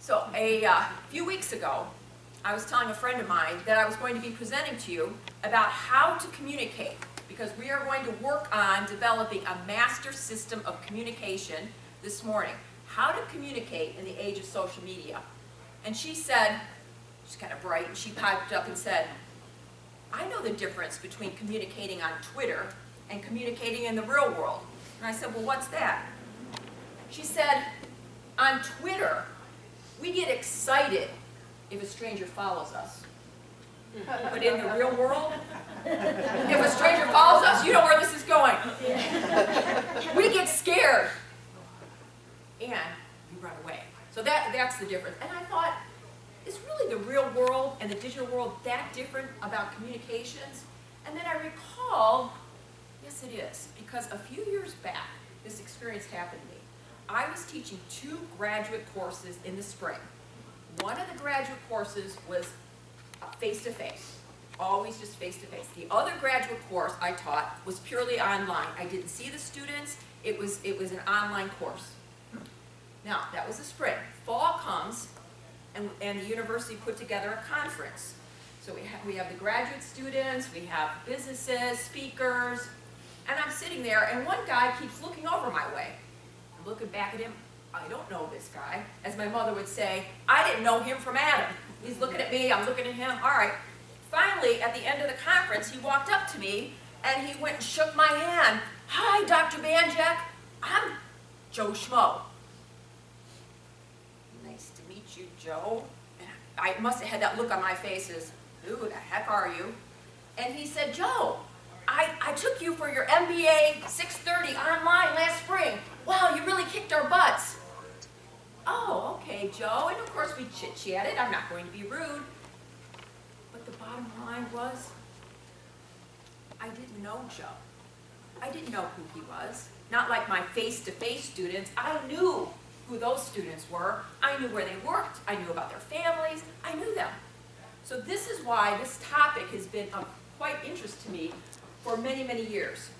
So a few weeks ago, I was telling a friend of mine that I was going to be presenting to you about how to communicate, because we are going to work on developing a master system of communication this morning. How to communicate in the age of social media. And she said, she's kind of bright, and she piped up and said, I know the difference between communicating on Twitter and communicating in the real world. And I said, well, what's that? She said, on Twitter, we get excited if a stranger follows us. But in the real world, if a stranger follows us, you know where this is going. We get scared. And we run away. So that's the difference. And I thought, is really the real world and the digital world that different about communications? And then I recalled, yes it is, because a few years back, this experience happened to me. I was teaching 2 graduate courses in the spring. One of the graduate courses was face-to-face, always just face-to-face. The other graduate course I taught was purely online. I didn't see the students. It was an online course. Now, that was the spring. Fall comes, and the university put together a conference. So we have the graduate students, we have businesses, speakers, and I'm sitting there, and one guy keeps looking over my way. I'm looking back at him. I don't know this guy. As my mother would say, I didn't know him from Adam. He's looking at me, I'm looking at him. All right. Finally, at the end of the conference, he walked up to me, and he went and shook my hand. Hi, Dr. Banjac. I'm Joe Schmo. Nice to meet you, Joe. And I must have had that look on my face as, who the heck are you? And he said, Joe, I took you for your MBA 630 online last spring. Wow, you really kicked our butts. Oh, okay, Joe. And of course we chit-chatted. I'm not going to be rude. But the bottom line was, I didn't know Joe. I didn't know who he was. Not like my face-to-face students. I knew who those students were. I knew where they worked. I knew about their families. I knew them. So this is why this topic has been of quite interest to me for many, many years.